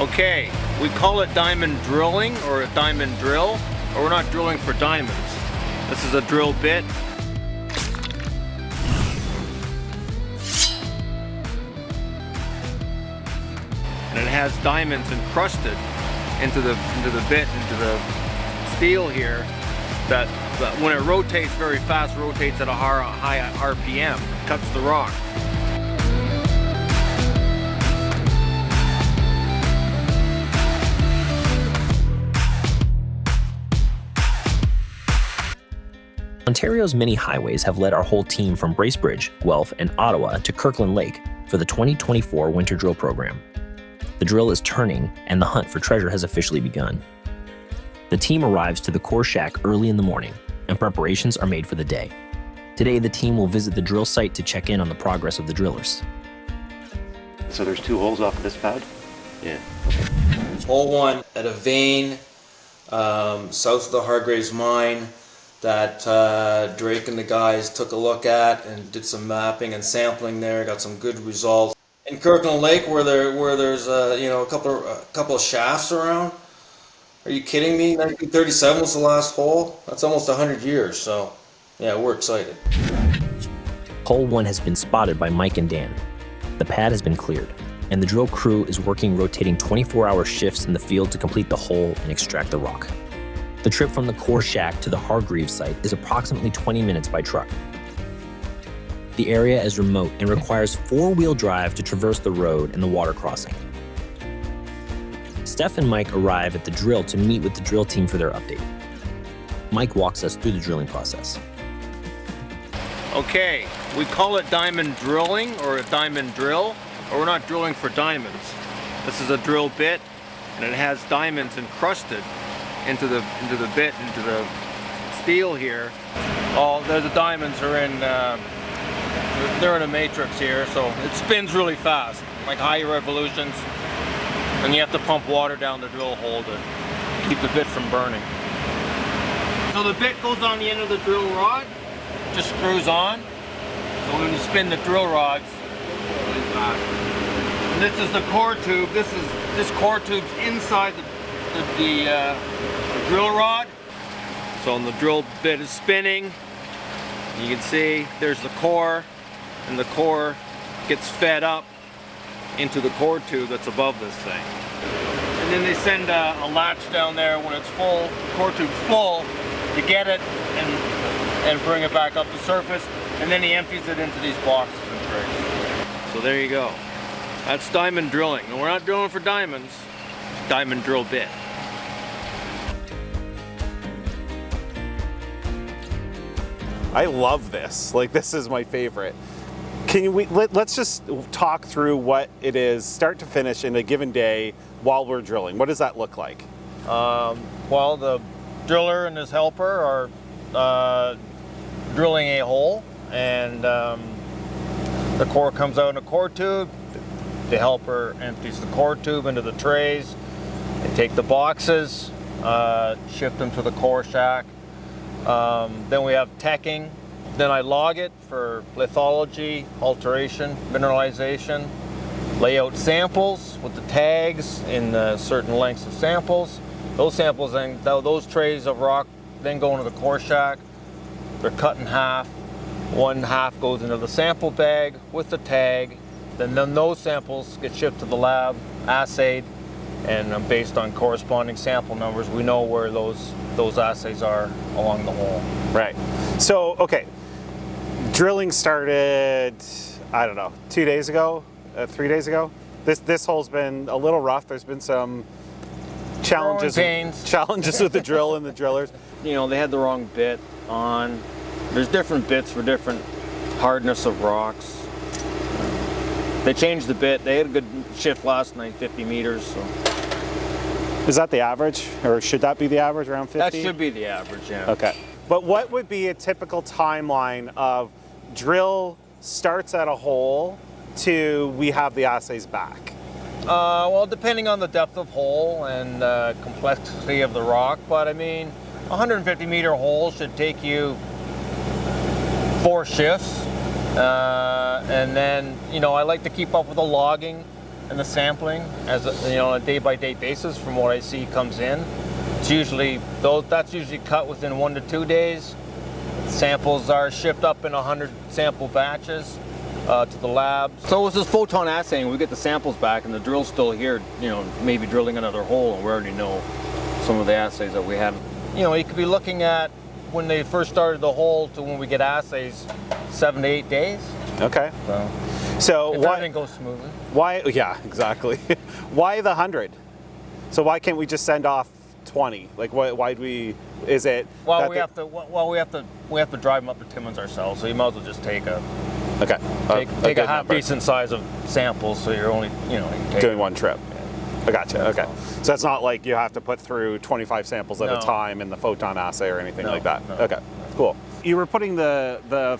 Okay, we call it diamond drilling or a diamond drill, but we're not drilling for diamonds. This is a drill bit. And it has diamonds encrusted into the bit, into the steel here, that when it rotates very fast, rotates at a high RPM, cuts the rock. Ontario's many highways have led our whole team from Bracebridge, Guelph, and Ottawa to Kirkland Lake for the 2024 winter drill program. The drill is turning, and the hunt for treasure has officially begun. The team arrives to the core shack early in the morning, and preparations are made for the day. Today, the team will visit the drill site to check in on the progress of the drillers. So there's 2 holes off of this pad? Yeah. Hole 1 at a vein south of the Hargreaves mine that Drake and the guys took a look at and did some mapping and sampling there, got some good results. In Kirkland Lake, where there's a couple of shafts around. Are you kidding me? 1937 was the last hole. That's almost 100 years. So, yeah, we're excited. Hole 1 has been spotted by Mike and Dan. The pad has been cleared, and the drill crew is working rotating 24-hour shifts in the field to complete the hole and extract the rock. The trip from the core shack to the Hargreaves site is approximately 20 minutes by truck. The area is remote and requires 4-wheel drive to traverse the road and the water crossing. Stef and Mike arrive at the drill to meet with the drill team for their update. Mike walks us through the drilling process. Okay, we call it diamond drilling or a diamond drill, but we're not drilling for diamonds. This is a drill bit, and it has diamonds encrusted into the bit, into the steel here. The diamonds are in, they're in a matrix here, so it spins really fast, like high revolutions, and you have to pump water down the drill hole to keep the bit from burning. So the bit goes on the end of the drill rod, just screws on, so when you spin the drill rods, really fast. And this is the core tube. This core tube's inside the drill rod. So when the drill bit is spinning, you can see there's the core, and the core gets fed up into the core tube that's above this thing. And then they send a latch down there when it's full, the core tube's full, to get it and bring it back up the surface, and then he empties it into these boxes and trays. So there you go. That's diamond drilling. And we're not drilling for diamonds, diamond drill bit. I love this. Like, this is my favorite. Let's just talk through what it is, start to finish, in a given day while we're drilling. What does that look like? Well, the driller and his helper are drilling a hole, and the core comes out in a core tube. The helper empties the core tube into the trays. They take the boxes, shift them to the core shack. Then we have teching. Then I log it for lithology, alteration, mineralization, lay out samples with the tags in certain lengths of samples. Those samples, then those trays of rock then go into the core shack. They're cut in half. One half goes into the sample bag with the tag. Then those samples get shipped to the lab, assayed, and based on corresponding sample numbers, we know where those assays are along the hole. Right. So, okay, drilling started, I don't know, 2 days ago, 3 days ago. This hole's been a little rough. There's been some challenges with the drill and the drillers. You know, they had the wrong bit on. There's different bits for different hardness of rocks. They changed the bit. They had a good shift last night, 50 meters. So. Is that the average, or should that be the average, around 50? That should be the average, yeah. Okay. But what would be a typical timeline of drill starts at a hole to we have the assays back? Well, depending on the depth of hole and complexity of the rock, but I mean, 150 meter hole should take you 4 shifts. And then, you know, I like to keep up with the logging. and the sampling, as on a day-by-day basis, from what I see comes in, it's usually that's usually cut within 1 to 2 days. Samples are shipped up in 100 sample batches to the lab. So with this photon assaying, we get the samples back, and the drill's still here. Maybe drilling another hole, and we already know some of the assays that we have. You could be looking at when they first started the hole to when we get assays, 7 to 8 days. Okay. So why everything goes smoothly. Why? Yeah, exactly. Why the 100? So why can't we just send off 20? Like, why do we? Is it? Well, we have to drive them up to Timmins ourselves. So you might as well just take a take a half decent size of samples. So you're only doing one trip. I gotcha. Okay. So it's not like you have to put through 25 samples at a time in the photon assay or anything like that. No. Okay. Cool. You were putting the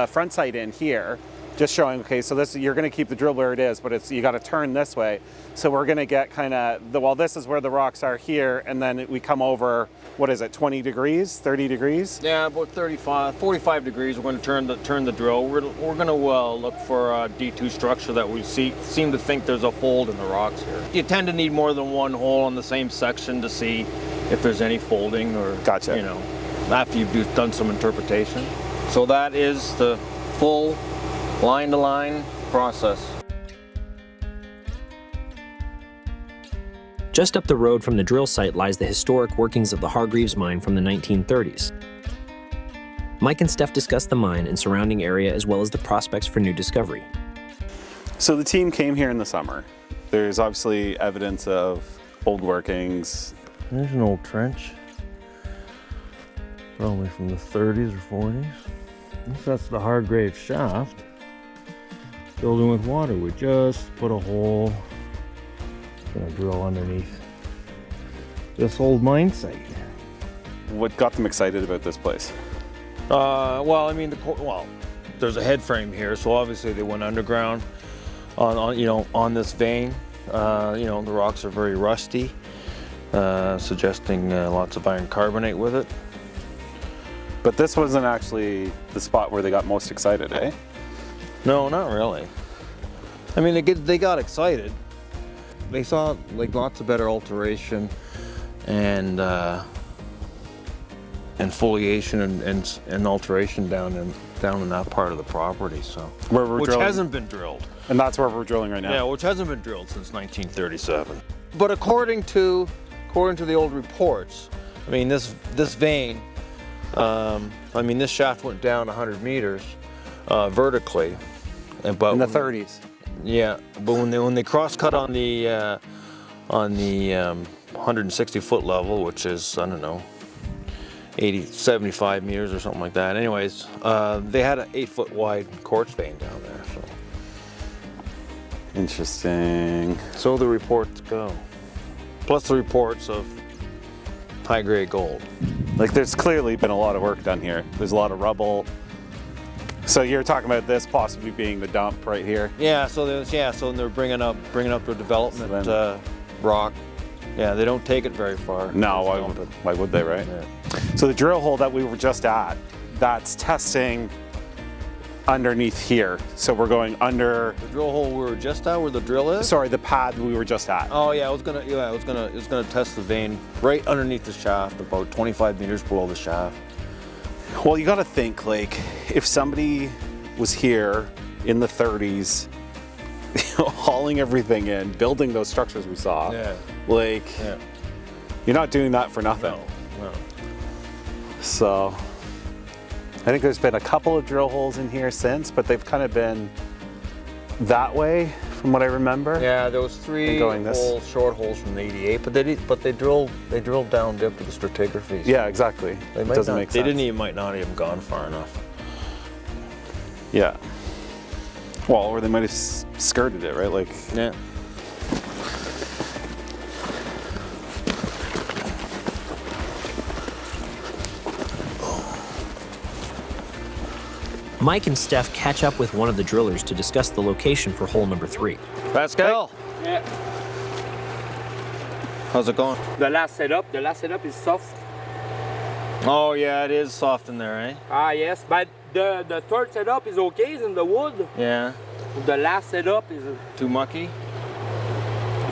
front sight in here, just showing. Okay, so you're going to keep the drill where it is, but you got to turn this way. So we're going to get kind of this is where the rocks are here, and then we come over. What is it? 20 degrees, 30 degrees? Yeah, about 45 degrees. We're going to turn the drill. We're going to look for a D2 structure that we seem to think there's a fold in the rocks here. You tend to need more than one hole on the same section to see if there's any folding or Gotcha. After you've done some interpretation. So that is the full line-to-line process. Just up the road from the drill site lies the historic workings of the Hargreaves mine from the 1930s. Mike and Stef discuss the mine and surrounding area as well as the prospects for new discovery. So the team came here in the summer. There's obviously evidence of old workings. There's an old trench, probably from the 30s or 40s. That's the Hargreaves shaft. Building with water. We just put a hole. Gonna drill underneath this old mine site. What got them excited about this place? There's a head frame here, so obviously they went underground on this vein. The rocks are very rusty, suggesting lots of iron carbonate with it. But this wasn't actually the spot where they got most excited, eh? No, not really. I mean, they got excited. They saw lots of better alteration and foliation and alteration down in that part of the property. So which hasn't been drilled. And that's where we're drilling right now. Yeah, which hasn't been drilled since 1937. But according to the old reports, I mean this vein, this shaft went down 100 meters vertically. In the 30s. Yeah, but when they cross-cut on the 160-foot level, which is 75 meters or something like that. Anyways, they had an 8-foot wide quartz vein down there. So. Interesting. So the reports go. Plus the reports of high-grade gold. There's clearly been a lot of work done here. There's a lot of rubble. So you're talking about this possibly being the dump right here? Yeah. So they're bringing up the development rock. Yeah, they don't take it very far. No, why would they, right? Yeah. So the drill hole that we were just at, that's testing underneath here. So we're going under the drill hole we were just at, where the drill is. Sorry, the pad we were just at. Oh yeah, it was gonna test the vein right underneath the shaft, about 25 meters below the shaft. Well, you got to think, if somebody was here in the 30s, hauling everything in, building those structures we saw, you're not doing that for nothing. No. So, I think there's been a couple of drill holes in here since, but they've kind of been that way, from what I remember. Yeah, there was 3 short holes from the 88, but they drilled down dip to the stratigraphy. Yeah, exactly. It doesn't make sense. They might not even gone far enough. Yeah. Well, or they might have skirted it, right? Yeah. Mike and Stef catch up with one of the drillers to discuss the location for hole number 3. Pascal. Yeah. How's it going? The last setup is soft. Oh yeah, it is soft in there, eh? Ah yes, but the third setup is okay, it's in the wood. Yeah. The last setup is too mucky.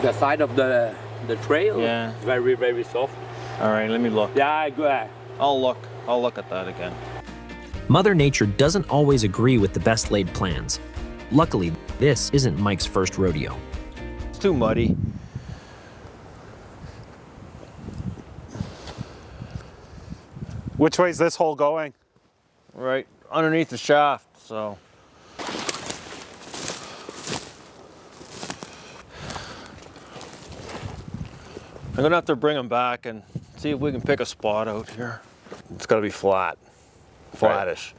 The side of the trail. Yeah. Very, very soft. All right, let me look. Yeah, good. I'll look at that again. Mother Nature doesn't always agree with the best laid plans. Luckily, this isn't Mike's first rodeo. It's too muddy. Which way is this hole going? Right underneath the shaft, so. I'm gonna have to bring them back and see if we can pick a spot out here. It's gotta be flat, flattish.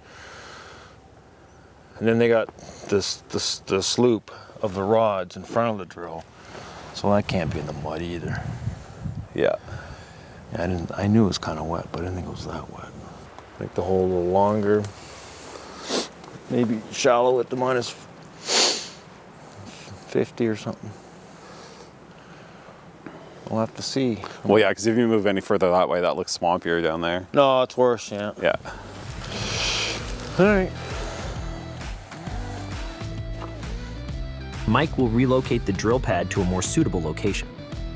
And then they got the sloop of the rods in front of the drill, so that can't be in the mud either. Yeah. I knew it was kind of wet, but I didn't think it was that wet. Make the hole a little longer. Maybe shallow at the minus 50 or something. We'll have to see. Well, yeah, because if you move any further that way, that looks swampier down there. No, it's worse, yeah. Yeah. All right. Mike will relocate the drill pad to a more suitable location.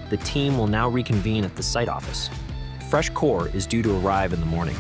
The team will now reconvene at the site office. Fresh core is due to arrive in the morning.